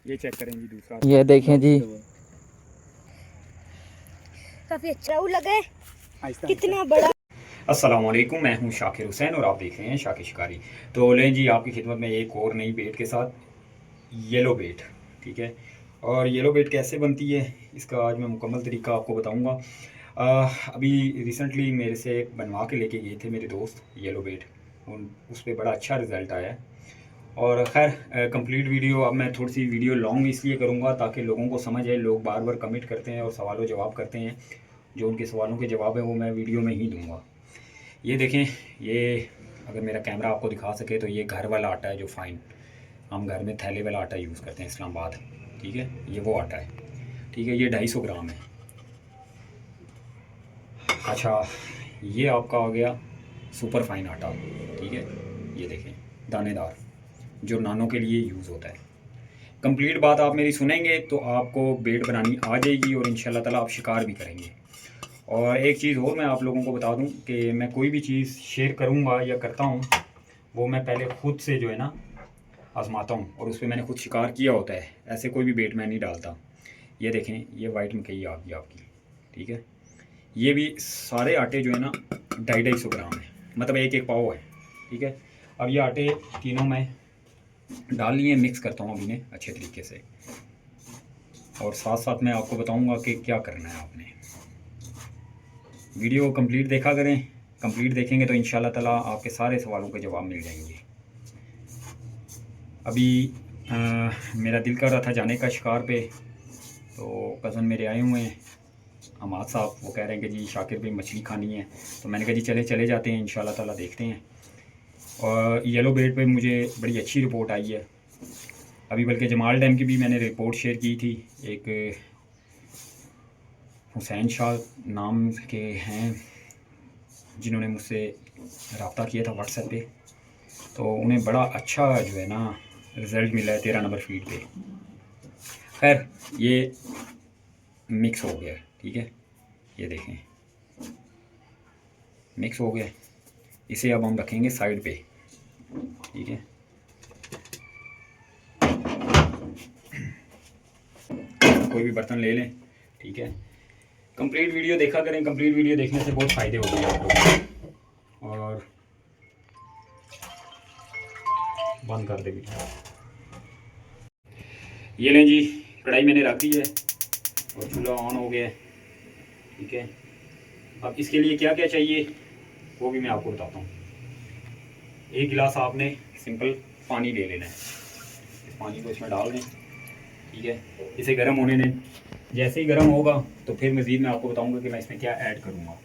ये चेक करें जी दूसरा। ये देखें जी, काफी अच्छा लगा है, कितना बड़ा। अस्सलाम वालेकुम, मैं हूं शाकिर हुसैन और आप देख रहे हैं शाकिर शिकारी। तो लें जी आपकी खिदमत में एक और नई बेट के साथ, येलो बेट। ठीक है, और येलो बेट कैसे बनती है इसका आज मैं मुकम्मल तरीका आपको बताऊंगा। अभी रिसेंटली मेरे से बनवा के लेके गए थे मेरे दोस्त येलो बेट, उस पर बड़ा अच्छा रिज़ल्ट आया है। और ख़ैर कंप्लीट वीडियो अब मैं थोड़ी सी वीडियो लॉन्ग इसलिए करूँगा ताकि लोगों को समझ आए। लोग बार बार कमेंट करते हैं और सवालों जवाब करते हैं, जो उनके सवालों के जवाब है वो मैं वीडियो में ही दूँगा। ये देखें, ये अगर मेरा कैमरा आपको दिखा सके तो ये घर वाला आटा है जो फ़ाइन हम घर में थैले वाला आटा यूज़ करते हैं इस्लामाबाद। ठीक है, ये वो आटा है। ठीक है, ये 250 ग्राम है। अच्छा, ये आपका आ गया सुपर फाइन आटा। ठीक है, ये देखें दानेदार, जो नानों के लिए यूज़ होता है। कंप्लीट बात आप मेरी सुनेंगे तो आपको बेट बनानी आ जाएगी और इंशाल्लाह ताला आप शिकार भी करेंगे। और एक चीज़ और मैं आप लोगों को बता दूं कि मैं कोई भी चीज़ शेयर करूंगा या करता हूं वो मैं पहले ख़ुद से जो है ना आजमाता हूं, और उस पर मैंने खुद शिकार किया होता है। ऐसे कोई भी बेट मैं नहीं डालता। ये देखें, ये वाइट मकई आ गई आपकी। ठीक है, ये भी सारे आटे जो है ना 250 ग्राम है, मतलब एक एक पाव है। ठीक है, अब ये आटे तीनों मैं डाल लिए, मिक्स करता हूँ अभी इन्हें अच्छे तरीके से, और साथ साथ मैं आपको बताऊँगा कि क्या करना है आपने। वीडियो कंप्लीट देखा करें, कंप्लीट देखेंगे तो इंशाल्लाह ताला आपके सारे सवालों के जवाब मिल जाएंगे। अभी मेरा दिल कर रहा था जाने का शिकार पे, तो कज़न मेरे आए हुए हैं अमाद साहब, वो कह रहे हैं कि जी शाकिर भाई मछली खानी है, तो मैंने कहा जी चले जाते हैं, इंशाल्लाह ताला देखते हैं। और येलो बेट पे मुझे बड़ी अच्छी रिपोर्ट आई है। अभी बल्कि जमाल डैम की भी मैंने रिपोर्ट शेयर की थी। एक हुसैन शाह नाम के हैं जिन्होंने मुझसे रब्ता किया था व्हाट्सएप पे, तो उन्हें बड़ा अच्छा जो है ना रिज़ल्ट मिला है 13 नंबर फीड पे। खैर ये मिक्स हो गया। ठीक है, ये देखें मिक्स हो गया। इसे अब हम रखेंगे साइड पे। ठीक है, कोई भी बर्तन ले लें। ठीक है, कंप्लीट वीडियो देखा करें, कंप्लीट वीडियो देखने से बहुत फ़ायदे होते हैं आप लोगों को। और बंद कर देंगे। ये लें जी, कढ़ाई मैंने रख दी है और चूल्हा ऑन हो गया है। ठीक है, अब इसके लिए क्या क्या चाहिए वो भी मैं आपको बताता हूँ। एक गिलास आपने सिंपल पानी ले लेना है, इस पानी को इसमें डाल दें। ठीक है, इसे गर्म होने दें। जैसे ही गर्म होगा तो फिर मज़ीद मैं आपको बताऊंगा कि मैं इसमें क्या ऐड करूँगा।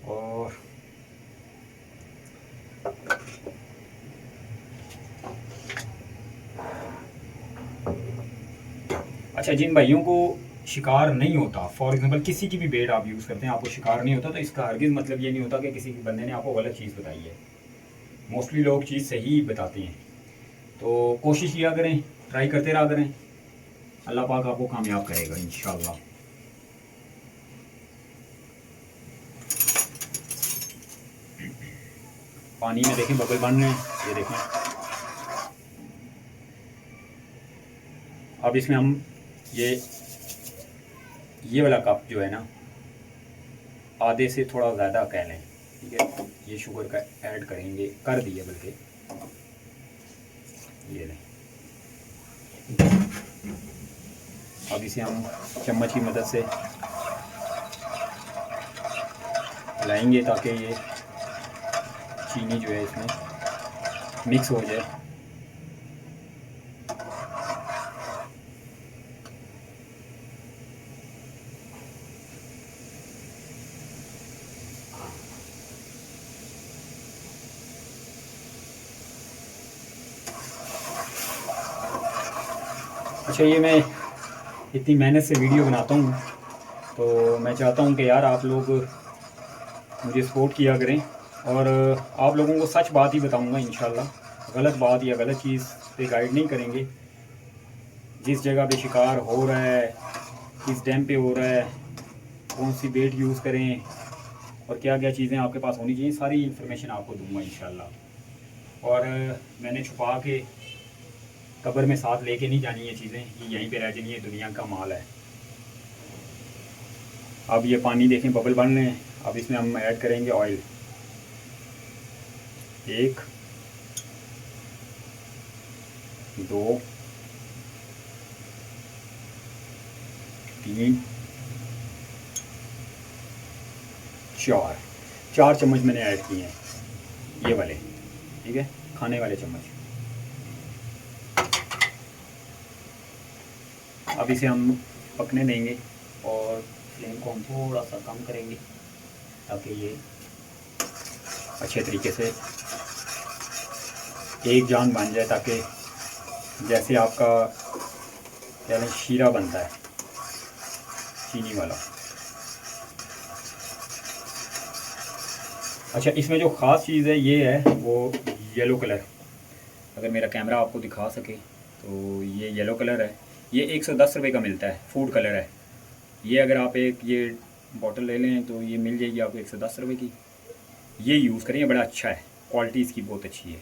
और अच्छा, जिन भाइयों को शिकार नहीं होता, फॉर एग्जांपल किसी की भी बेट आप यूज़ करते हैं आपको शिकार नहीं होता, तो इसका हरगिज़ मतलब ये नहीं होता कि किसी बंदे ने आपको गलत चीज़ बताई है। मोस्टली लोग चीज़ सही बताते हैं, तो कोशिश किया करें, ट्राई करते रहा करें, अल्लाह पाक आपको कामयाब करेगा इंशाल्लाह। पानी में देखें बबल बन रहे हैं, ये देखें। अब इसमें हम ये वाला कप जो है ना आधे से थोड़ा ज़्यादा कह लें। ठीक है, ये शुगर का ऐड करेंगे, कर दिए बल्कि, ये लें। अब इसे हम चम्मच की मदद से हिलाएंगे ताकि ये चीनी जो है इसमें मिक्स हो जाए। अच्छा, ये मैं इतनी मेहनत से वीडियो बनाता हूँ तो मैं चाहता हूँ कि यार आप लोग मुझे सपोर्ट किया करें, और आप लोगों को सच बात ही बताऊँगा इंशाल्लाह। गलत बात या गलत चीज़ पे गाइड नहीं करेंगे। जिस जगह पे शिकार हो रहा है, किस डैम पे हो रहा है, कौन सी बेट यूज़ करें और क्या क्या चीज़ें आपके पास होनी चाहिए, सारी इन्फॉर्मेशन आपको दूंगा इंशाल्लाह। और मैंने छुपा के कब्र में साथ लेके नहीं जानी ये चीज़ें, ये यहीं पे रह जानी है, दुनिया का माल है। अब ये पानी देखें बबल बन रहे हैं। अब इसमें हम ऐड करेंगे ऑयल। 1 2 3 4 चम्मच मैंने ऐड किए हैं, ये वाले, ठीक है, खाने वाले चम्मच। अब इसे हम पकने देंगे और फ्लेम को हम थोड़ा सा कम करेंगे ताकि ये अच्छे तरीके से एक जान बन जाए, ताकि जैसे आपका क्या है शीरा बनता है चीनी वाला। अच्छा, इसमें जो ख़ास चीज़ है ये है वो येलो कलर। अगर मेरा कैमरा आपको दिखा सके तो ये येलो कलर है, ये 110 रुपये का मिलता है, फूड कलर है ये। अगर आप एक ये बॉटल ले लें तो ये मिल जाएगी आपको 110 रुपये की। ये यूज़ करें, ये बड़ा अच्छा है, क्वालिटी इसकी बहुत अच्छी है।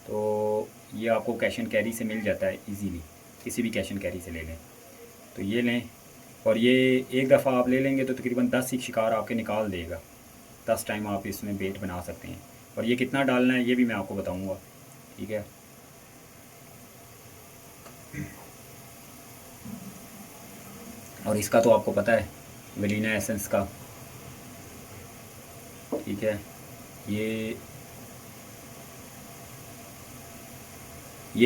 तो ये आपको कैश एंड कैरी से मिल जाता है इजीली, किसी भी कैश एंड कैरी से ले लें तो ये लें। और ये एक दफ़ा आप ले लेंगे तो तकरीबन 10 सीख शिकार आपके निकाल देगा। 10 टाइम आप इसमें बेट बना सकते हैं। और ये कितना डालना है ये भी मैं आपको बताऊंगा, ठीक है। और इसका तो आपको पता है, वनीला एसेंस का, ठीक है। ये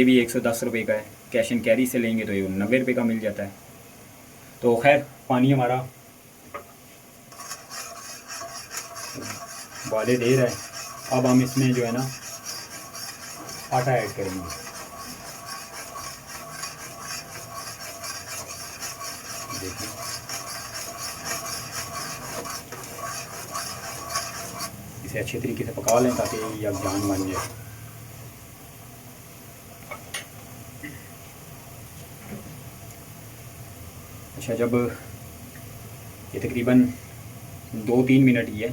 भी 110 रुपये का है, कैश एंड कैरी से लेंगे तो ये 90 रुपये का मिल जाता है। तो खैर पानी हमारा उबाले दे रहा है। अब हम इसमें जो है ना आटा ऐड करेंगे। देखिए इसे अच्छे तरीके से पका लें ताकि ये अब जान बन जाए। अच्छा, जब ये तकरीबन 2-3 मिनट ही है,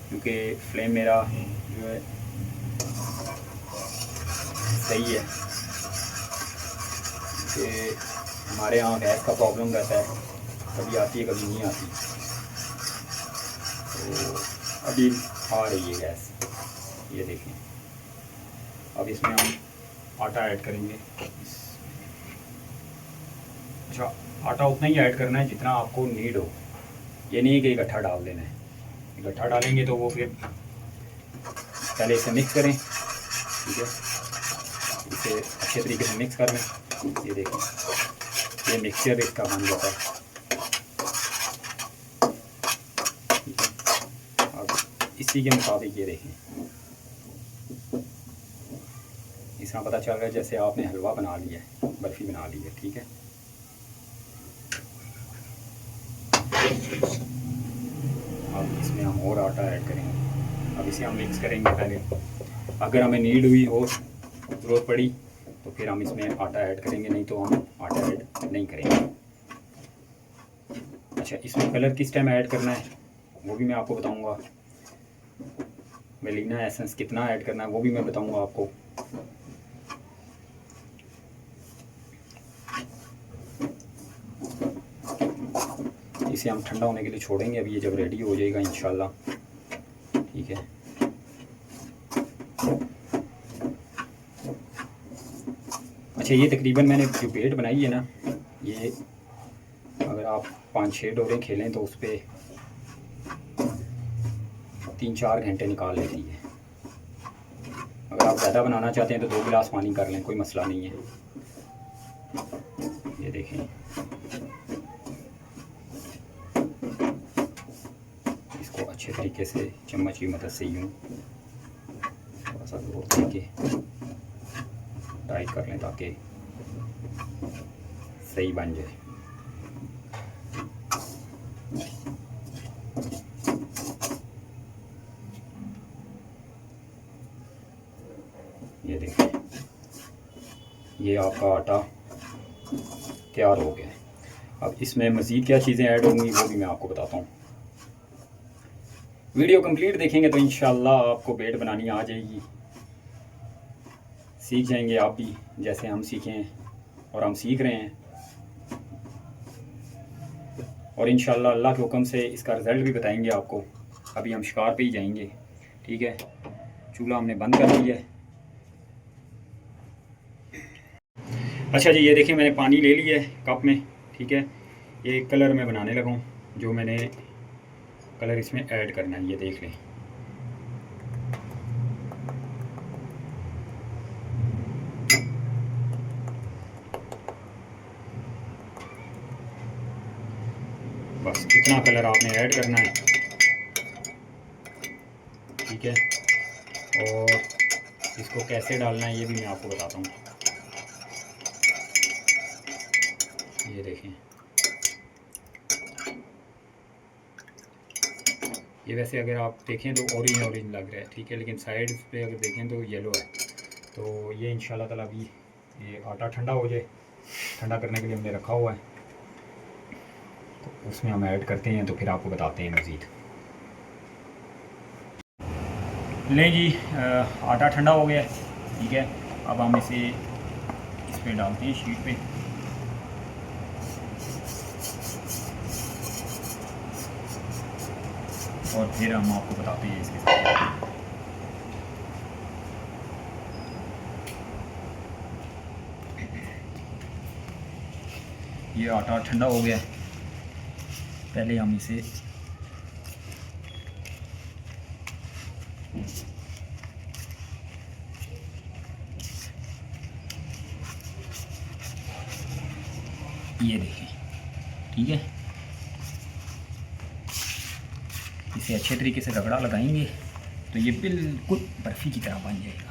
क्योंकि फ्लेम मेरा जो है सही है, कि हमारे यहाँ गैस का प्रॉब्लम रहता है, कभी आती है कभी नहीं आती। तो अभी आ रही है गैस, ये देखें। अब इसमें हम आटा ऐड करेंगे। अच्छा, आटा उतना ही ऐड करना है जितना आपको नीड हो, ये नहीं है कि इकट्ठा डाल देना है। इकट्ठा डालेंगे तो वो फिर पहले इसे मिक्स करें, ठीक है। इसे अच्छे तरीके से मिक्स कर लें। ये देखें, ये मिक्सचर इसका बन जाता है, ठीक है। अब इसी के मुताबिक ये देखें, इस तरह पता चल रहा है जैसे आपने हलवा बना लिया है, बर्फ़ी बना ली है, ठीक है। अब इसमें हम और आटा ऐड करेंगे। अब इसे हम मिक्स करेंगे पहले। अगर हमें नीड हुई और ज़रूरत पड़ी तो फिर हम इसमें आटा ऐड करेंगे, नहीं तो हम आटा ऐड नहीं करेंगे। अच्छा, इसमें कलर किस टाइम ऐड करना है वो भी मैं आपको बताऊंगा। वनीला एसेंस कितना ऐड करना है वो भी मैं बताऊंगा आपको। इसे हम ठंडा होने के लिए छोड़ेंगे। अभी ये जब रेडी हो जाएगा इंशाल्लाह, ठीक है। अच्छा, ये तकरीबन मैंने जो बेट बनाई है ना, ये अगर आप 5-6 डोरें खेलें तो उस पर 3-4 घंटे निकाल लेती है। अगर आप ज़्यादा बनाना चाहते हैं तो 2 गिलास पानी कर लें, कोई मसला नहीं है। ये देखें, इसको अच्छे तरीके से चम्मच की मदद से यूँ थोड़ा सा जोर देके टाइट कर लें ताकि सही बन जाए। ये देखिए, ये आपका आटा तैयार हो गया है। अब इसमें मज़ीद क्या चीज़ें ऐड होंगी वो भी मैं आपको बताता हूँ। वीडियो कंप्लीट देखेंगे तो इंशाल्लाह आपको बेट बनानी आ जाएगी। सीख जाएंगे आप भी, जैसे हम सीखे हैं और हम सीख रहे हैं। और इंशाल्लाह अल्लाह के हुक्म से इसका रिज़ल्ट भी बताएंगे आपको। अभी हम शिकार पे ही जाएंगे, ठीक है। चूल्हा हमने बंद कर दिया है। अच्छा जी, ये देखिए मैंने पानी ले लिया है कप में, ठीक है। ये कलर मैं बनाने लगा हूँ, जो मैंने कलर इसमें ऐड करना है, ये देख लें। बस इतना कलर आपने ऐड करना है, ठीक है। और इसको कैसे डालना है ये भी मैं आपको बताता हूँ। ये देखें, ये वैसे अगर आप देखें तो ऑरेंज ऑरेंज लग रहा है, ठीक है, लेकिन साइड पे अगर देखें तो येलो है। तो ये इंशाल्लाह ताला अभी ये आटा ठंडा हो जाए, ठंडा करने के लिए हमने रखा हुआ है, तो उसमें हम ऐड करते हैं, तो फिर आपको बताते हैं मज़ीद। लें जी, आटा ठंडा हो गया है, ठीक है। अब हम इसे इस पर डालते हैं, शीट पे। और फिर हम आपको बताते हैं इसके साथ। ये आटा ठंडा हो गया है, पहले हम इसे ये देखें, ठीक है। इसे अच्छे तरीके से रगड़ा लगाएंगे तो ये बिल्कुल बर्फ़ी की तरह बन जाएगा।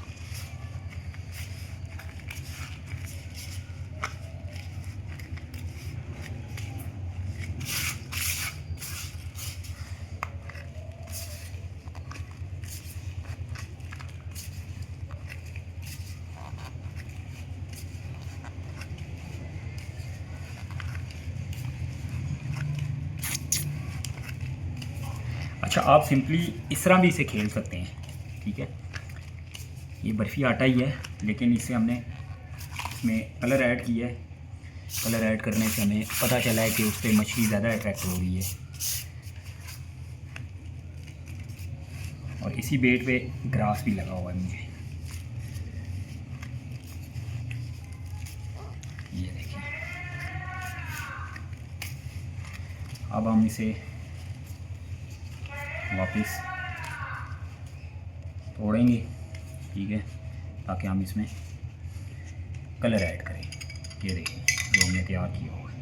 अच्छा, आप सिंपली इस तरह भी इसे खेल सकते हैं, ठीक है। ये बर्फ़ी आटा ही है, लेकिन इसे हमने इसमें कलर ऐड किया है। कलर ऐड करने से हमें पता चला है कि उस पर मछली ज़्यादा अट्रैक्ट हो रही है। और इसी बेट पे ग्रास भी लगा हुआ है मुझे, ये देखिए। अब हम इसे वापस तोड़ेंगे, ठीक है, ताकि हम इसमें कलर ऐड करें। ये देखिए जो हमने तैयार किया हुआ है।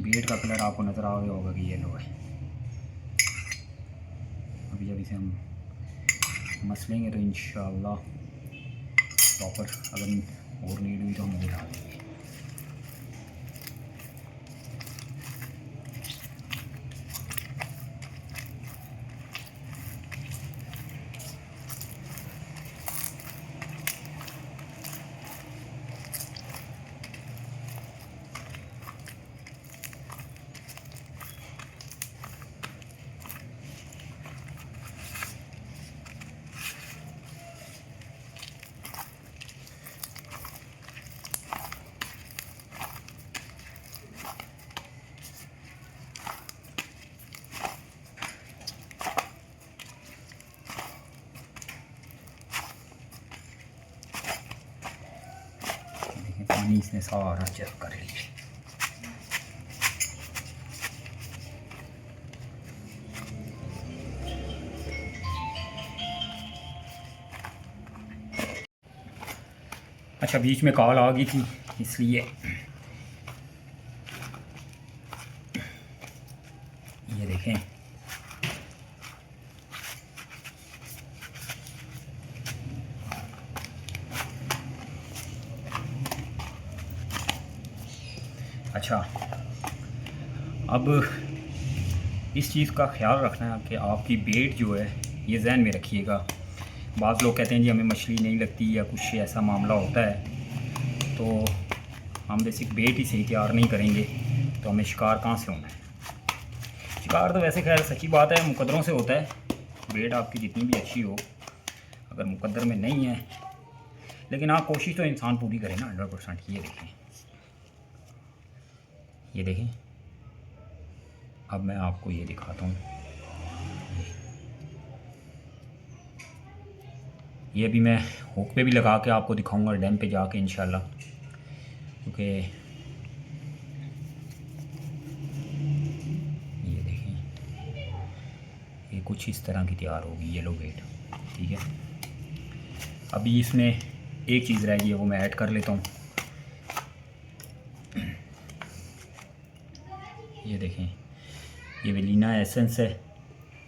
बेट का कलर आपको नज़र आ गया होगा कि येलो है। अभी जब इसे हम मसलेंगे तो इंशाल्लाह प्रॉपर, अगर और नीड हुई तो हम वो डाल देंगे। पानी इसने सारा चेक कर लिया। अच्छा, बीच में कॉल आ गई थी इसलिए ये देखें। अच्छा, अब इस चीज़ का ख्याल रखना है कि आपकी बेट जो है, ये जहन में रखिएगा। बाज़ लोग कहते हैं जी हमें मछली नहीं लगती या कुछ ऐसा मामला होता है, तो हम बेसिक बेट ही सही तैयार नहीं करेंगे तो हमें शिकार कहाँ से होना है। शिकार तो वैसे खैर सच्ची बात है मुकद्दरों से होता है, बेट आपकी जितनी भी अच्छी हो अगर मुकद्दर में नहीं है, लेकिन हाँ कोशिश तो इंसान पूरी करे ना 100%। ये देखें अब मैं आपको ये दिखाता हूँ। ये भी मैं हुक पे भी लगा के आपको दिखाऊंगा डैम पे जाके इंशाल्लाह, क्योंकि ये देखें ये कुछ इस तरह की तैयार होगी येलो बेट। ठीक है, अभी इसमें एक चीज़ रह गई है वो मैं ऐड कर लेता हूँ। ये देखें ये वेलिना एसेंस है।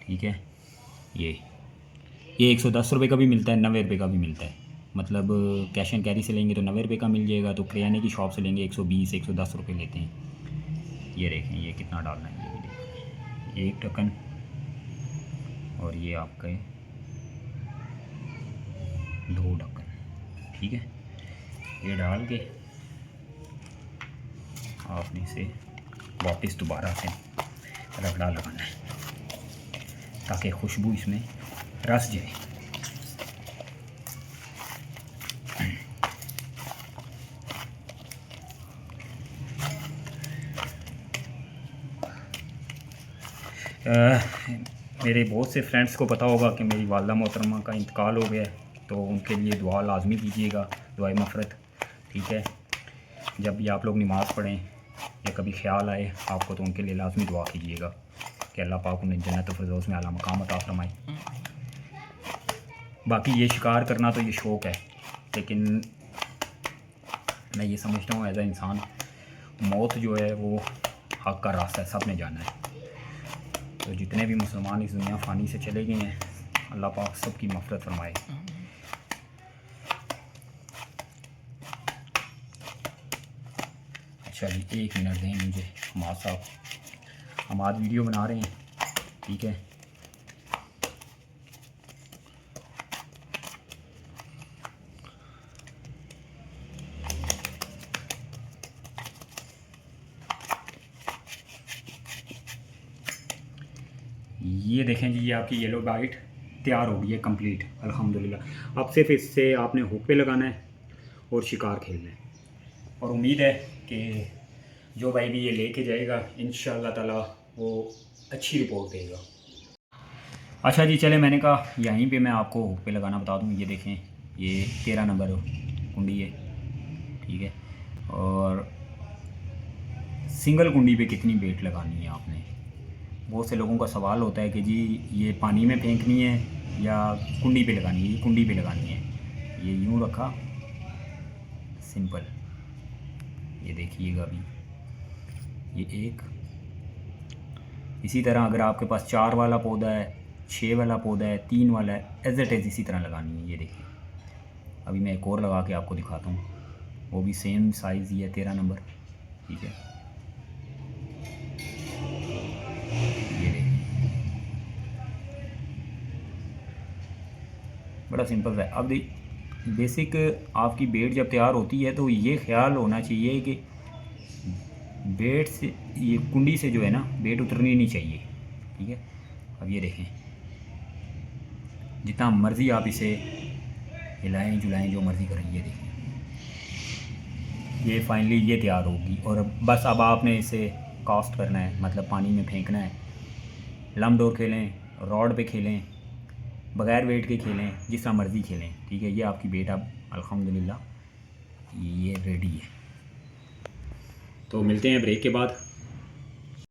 ठीक है, ये 110 रुपये का भी मिलता है, 90 रुपये का भी मिलता है। मतलब कैश एंड कैरी से लेंगे तो 90 रुपये का मिल जाएगा, तो किराने की शॉप से लेंगे 120 110 रुपये लेते हैं। ये देखें ये कितना डालना है, ये भी देखें, एक ढक्कन और ये आपका 2 ढक्कन। ठीक है, ये डाल के आपने इसे वापस दोबारा से रगड़ा लगाना है ताकि खुशबू इसमें रस जाए। मेरे बहुत से फ्रेंड्स को पता होगा कि मेरी वालदा मोहतरमा का इंतकाल हो गया है, तो उनके लिए दुआ लाजमी कीजिएगा, दुआए मफ़रत। ठीक है, जब भी आप लोग नमाज़ पढ़ें या कभी ख्याल आए आपको तो उनके लिए लाजमी दुआ कीजिएगा कि अल्लाह पाक उन्हें जन्नत फ़िरदौस में आला मकाम अता फरमाए। बाकी ये शिकार करना तो ये शौक़ है, लेकिन मैं ये समझता हूँ एज ए इंसान मौत जो है वो हक़ का रास्ता है, सब ने जाना है। तो जितने भी मुसलमान इस दुनिया फ़ानी से चले गए हैं अल्लाह पाक सब की मग़फ़िरत फरमाए। अच्छा जी 1 मिनट दें मुझे हमाद साहब, हमाद वीडियो बना रहे हैं। ठीक है, ये देखें जी ये आपकी येलो बाइट तैयार हो गई है कंप्लीट अल्हम्दुलिल्लाह। अब सिर्फ इससे आपने हुक पे लगाना है और शिकार खेलना है, और उम्मीद है कि जो भाई भी ये लेके जाएगा इंशाअल्लाह ताला वो अच्छी रिपोर्ट देगा। अच्छा जी चले, मैंने कहा यहीं पे मैं आपको हुक पे लगाना बता दूं। ये देखें ये 13 नंबर कुंडी है। ठीक है, और सिंगल कुंडी पे कितनी बेट लगानी है आपने। बहुत से लोगों का सवाल होता है कि जी ये पानी में फेंकनी है या कुंडी पे लगानी है। ये कुंडी पे लगानी है। ये यूँ रखा सिंपल, ये देखिएगा अभी ये एक। इसी तरह अगर आपके पास 4 वाला पौधा है, 6 वाला पौधा है, 3 वाला है, एज इट इज़ इसी तरह लगानी है। ये देखिए अभी मैं एक और लगा के आपको दिखाता हूँ, वो भी सेम साइज़ ही है 13 नंबर। ठीक है, ये देखिए बड़ा सिंपल है। अब बेसिक आपकी बेट जब तैयार होती है तो ये ख्याल होना चाहिए कि बेट से ये कुंडी से जो है ना बेट उतरनी नहीं चाहिए। ठीक है, अब ये देखें जितना मर्ज़ी आप इसे हिलाएं जुलाएं जो मर्ज़ी करें। ये देखें ये फाइनली ये तैयार होगी, और बस अब आपने इसे कास्ट करना है, मतलब पानी में फेंकना है। लम डोर खेलें, रॉड पे खेलें, बग़ैर वेट के खेलें, जिस तरह मर्ज़ी खेलें। ठीक है, ये आपकी बेट अब अल्हम्दुलिल्लाह ये रेडी है। तो मिलते हैं ब्रेक के बाद।